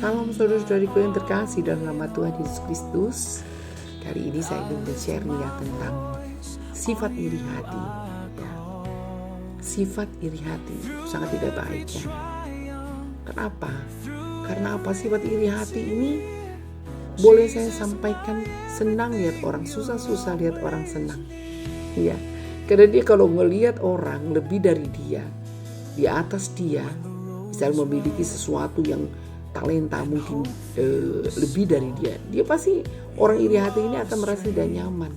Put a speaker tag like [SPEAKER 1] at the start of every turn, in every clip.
[SPEAKER 1] Salam saudara-saudariku yang terkasih dalam nama Tuhan Yesus Kristus. Kali ini saya ingin men-share tentang sifat iri hati. Ya. Sifat iri hati sangat tidak baik ya. Kenapa? Karena apa? Sifat iri hati ini boleh saya sampaikan, senang lihat orang susah, susah lihat orang senang. Ya. Karena dia kalau ngelihat orang lebih dari dia, di atas dia, misalnya memiliki sesuatu yang talenta mungkin lebih dari dia pasti orang iri hati ini akan merasa tidak nyaman,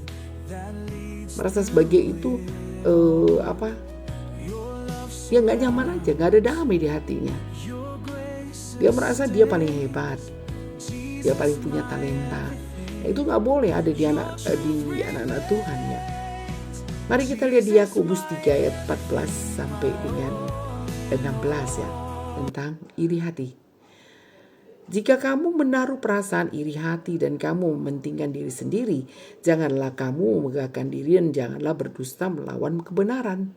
[SPEAKER 1] merasa sebagai itu ya nggak nyaman aja, nggak ada damai di hatinya. Dia merasa dia paling hebat, dia paling punya talenta. Itu nggak boleh ada di anak-anak Tuhan ya. Mari kita lihat di Yakobus 3 ayat 14 sampai dengan 16 ya, tentang iri hati. Jika kamu menaruh perasaan iri hati dan kamu mementingkan diri sendiri, janganlah kamu megahkan diri dan janganlah berdusta melawan kebenaran.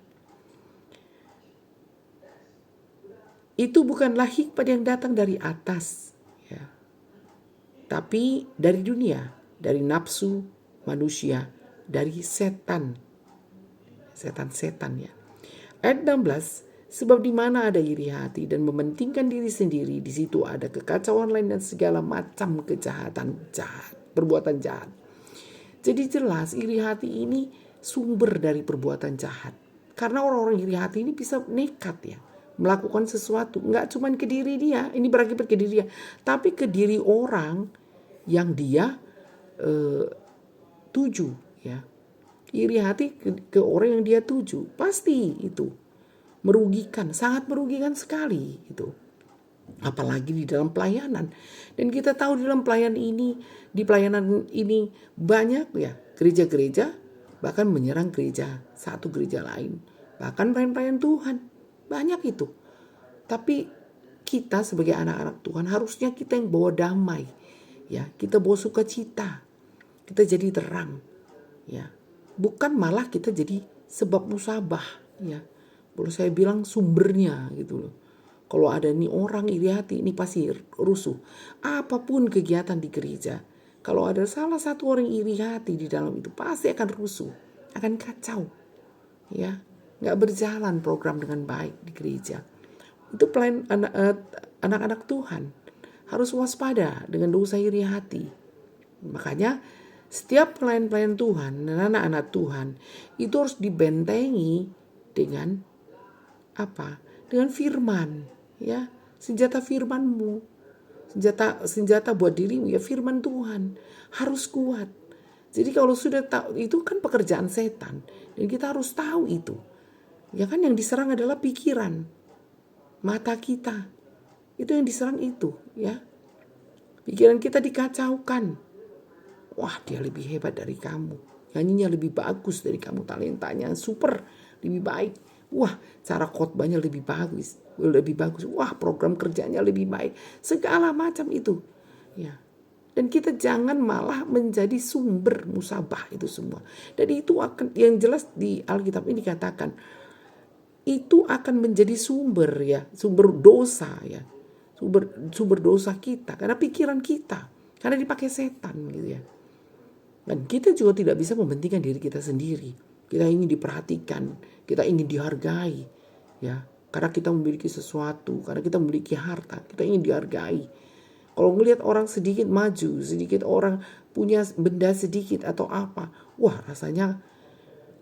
[SPEAKER 1] Itu bukanlah hikmat yang datang dari atas, ya, tapi dari dunia, dari nafsu manusia, dari setan ya. Ayat 16, sebab di mana ada iri hati dan mementingkan diri sendiri, di situ ada kekacauan lain dan segala macam perbuatan jahat. Jadi jelas iri hati ini sumber dari perbuatan jahat. Karena orang-orang iri hati ini bisa nekat ya, melakukan sesuatu, nggak cuma ke diri dia, ini berakibat ke diri dia, tapi ke diri orang yang dia tuju ya. Iri hati ke orang yang dia tuju, pasti itu merugikan, sangat merugikan sekali itu. Apalagi di dalam pelayanan. Dan kita tahu di dalam pelayanan ini banyak ya gereja-gereja bahkan menyerang satu gereja lain. Bahkan pelayan-pelayan Tuhan, banyak itu. Tapi kita sebagai anak-anak Tuhan harusnya kita yang bawa damai. Ya, kita bawa sukacita. Kita jadi terang. Ya. Bukan malah kita jadi sebab musabah ya. Boleh saya bilang sumbernya gitu loh. Kalau ada nih orang iri hati, ini pasti rusuh. Apapun kegiatan di gereja, kalau ada salah satu orang iri hati di dalam itu, pasti akan rusuh, akan kacau. Ya, nggak berjalan program dengan baik di gereja. Itu anak-anak Tuhan harus waspada dengan dosa iri hati. Makanya setiap pelayan-pelayan Tuhan dan anak-anak Tuhan itu harus dibentengi dengan apa? Dengan firman, ya. Senjata firmanmu. Senjata buat dirimu ya firman Tuhan. Harus kuat. Jadi kalau sudah tahu, itu kan pekerjaan setan dan kita harus tahu itu. Ya kan yang diserang adalah pikiran, mata kita. Itu yang diserang itu, ya. Pikiran kita dikacaukan. Wah, dia lebih hebat dari kamu. Nyanyinya lebih bagus dari kamu, talentanya super, lebih baik. Wah, cara khotbahnya lebih bagus. Wah, program kerjanya lebih baik. Segala macam itu. Ya. Dan kita jangan malah menjadi sumber musabah itu semua. Dan itu akan, yang jelas di Alkitab ini dikatakan, itu akan menjadi sumber dosa ya. Sumber dosa kita karena pikiran kita, karena dipakai setan gitu ya. Dan kita juga tidak bisa mementingkan diri kita sendiri. Kita ingin diperhatikan, kita ingin dihargai, ya. Karena kita memiliki sesuatu, karena kita memiliki harta, kita ingin dihargai. Kalau melihat orang sedikit maju, sedikit orang punya benda sedikit atau apa, wah rasanya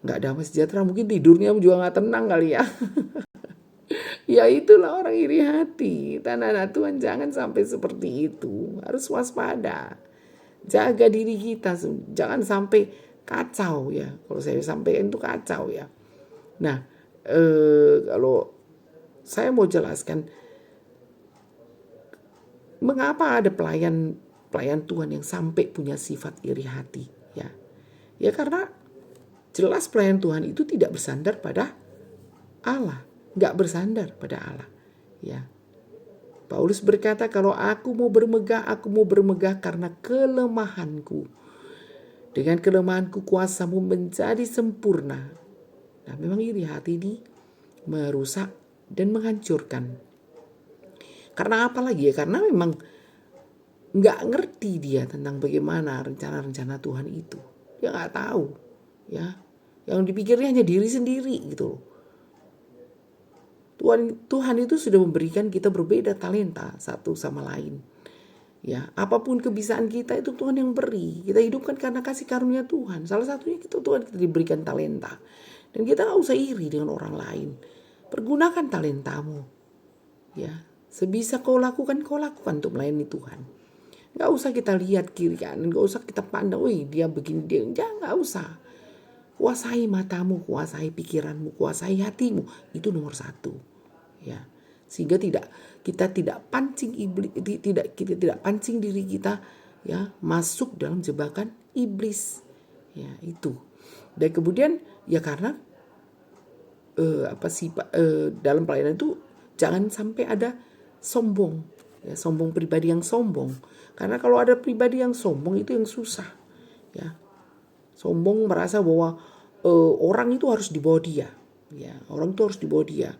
[SPEAKER 1] nggak damai sejahtera. Mungkin tidurnya juga nggak tenang kali ya. Ya itulah orang iri hati. Anak-anak Tuhan jangan sampai seperti itu. Harus waspada. Jaga diri kita, jangan sampai kacau ya. Kalau saya sampaikan itu kacau ya. Nah, kalau saya mau jelaskan mengapa ada pelayan Tuhan yang sampai punya sifat iri hati ya. Ya karena jelas pelayan Tuhan itu tidak bersandar pada Allah, nggak bersandar pada Allah ya. Paulus berkata, kalau aku mau bermegah karena kelemahanku. Dengan kelemahanku kuasamu menjadi sempurna. Nah memang iri hati ini merusak dan menghancurkan. Karena apa lagi ya? Karena memang nggak ngerti dia tentang bagaimana rencana-rencana Tuhan itu. Dia nggak tahu, ya. Yang dipikirnya hanya diri sendiri gitu loh. Tuhan itu sudah memberikan kita berbeda talenta satu sama lain. Ya, apapun kebiasaan kita itu Tuhan yang beri. Kita hidupkan karena kasih karunia Tuhan. Salah satunya Tuhan kita diberikan talenta. Dan kita nggak usah iri dengan orang lain. Pergunakan talentamu. Ya, sebisa kau lakukan untuk melayani Tuhan. Nggak usah kita lihat kiri kanan, nggak usah kita pandang, wih dia begini, dia nggak usah. Kuasai matamu, kuasai pikiranmu, kuasai hatimu, itu nomor satu. Ya, sehingga kita tidak pancing iblis, kita tidak pancing diri kita ya masuk dalam jebakan iblis. Ya, itu. Dan kemudian ya karena dalam pelayanan itu jangan sampai ada sombong, ya, sombong pribadi yang sombong. Karena kalau ada pribadi yang sombong itu yang susah, ya. Sombong merasa bahwa orang itu harus di bawah dia, ya. Orang itu harus di bawah dia.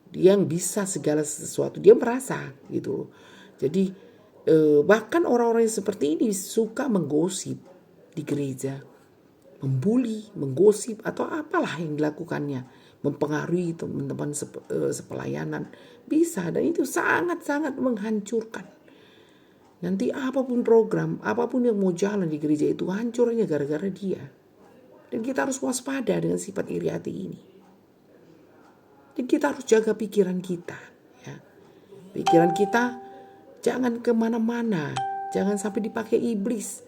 [SPEAKER 1] Dia yang bisa segala sesuatu. Dia merasa gitu. Jadi bahkan orang-orang yang seperti ini suka menggosip di gereja, membuli, menggosip atau apalah yang dilakukannya, mempengaruhi teman-teman sepelayanan bisa, dan itu sangat-sangat menghancurkan. Nanti apapun program, apapun yang mau jalan di gereja itu hancur hanya gara-gara dia. Dan kita harus waspada dengan sifat iri hati ini. Dan kita harus jaga pikiran kita. Ya. Pikiran kita jangan kemana-mana, jangan sampai dipakai iblis.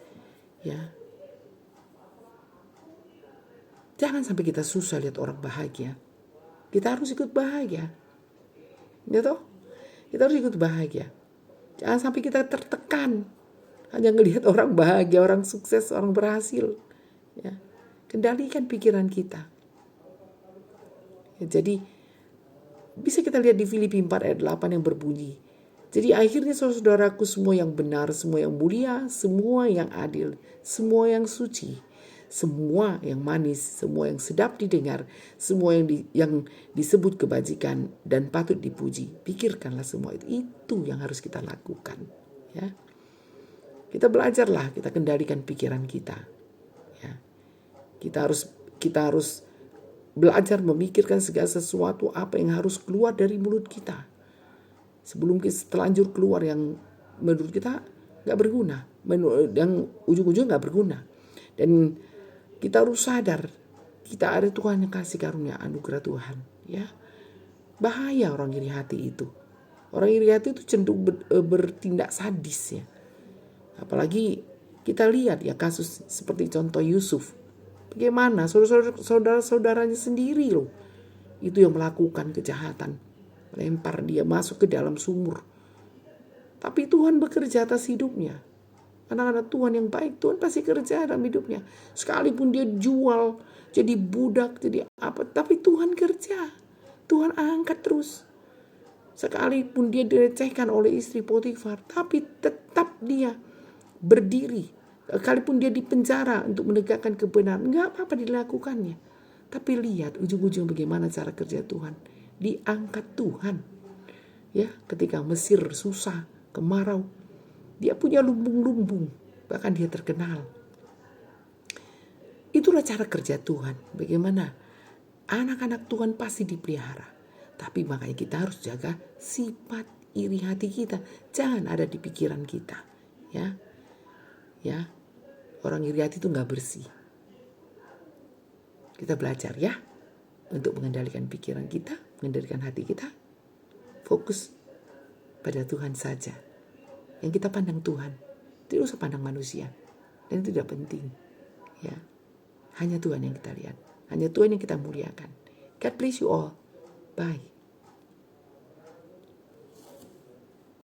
[SPEAKER 1] Ya. Jangan sampai kita susah lihat orang bahagia. Kita harus ikut bahagia. Gitu? Kita harus ikut bahagia. Jangan sampai kita tertekan hanya ngelihat orang bahagia, orang sukses, orang berhasil. Ya. Kendalikan pikiran kita. Ya, jadi bisa kita lihat di Filipi 4 ayat 8 yang berbunyi. Jadi akhirnya saudaraku, semua yang benar, semua yang mulia, semua yang adil, semua yang suci, semua yang manis, semua yang sedap didengar, semua yang disebut kebajikan dan patut dipuji. Pikirkanlah semua itu. Itu yang harus kita lakukan. Ya. Kita belajarlah, kita kendalikan pikiran kita. Ya. Kita harus belajar memikirkan segala sesuatu apa yang harus keluar dari mulut kita. Sebelum kita terlanjur keluar yang menurut kita gak berguna. Dan ujung-ujungnya gak berguna. Dan kita harus sadar kita ada Tuhan yang kasih karunia anugerah Tuhan. Ya, bahaya orang iri hati itu. Orang iri hati itu cenderung bertindak sadis ya. Apalagi kita lihat ya kasus seperti contoh Yusuf. Bagaimana saudara-saudaranya sendiri loh itu yang melakukan kejahatan, lempar dia masuk ke dalam sumur. Tapi Tuhan bekerja atas hidupnya. Anak-anak Tuhan yang baik, Tuhan pasti kerja dalam hidupnya. Sekalipun dia jual, jadi budak, jadi apa, tapi Tuhan kerja. Tuhan angkat terus. Sekalipun dia direcehkan oleh istri Potifar, tapi tetap dia berdiri. Sekalipun dia dipenjara untuk menegakkan kebenaran, enggak apa-apa dilakukannya. Tapi lihat ujung-ujung bagaimana cara kerja Tuhan. Diangkat Tuhan. Ya, ketika Mesir susah, kemarau, dia punya lumbung-lumbung, bahkan dia terkenal. Itulah cara kerja Tuhan. Bagaimana anak-anak Tuhan pasti dipelihara. Tapi makanya kita harus jaga sifat iri hati kita. Jangan ada di pikiran kita. Ya, orang iri hati itu gak bersih. Kita belajar ya untuk mengendalikan pikiran kita, mengendalikan hati kita. Fokus pada Tuhan saja. Yang kita pandang Tuhan, tidak usah pandang manusia. Dan itu tidak penting. Ya, hanya Tuhan yang kita lihat, hanya Tuhan yang kita muliakan. God bless you all. Bye.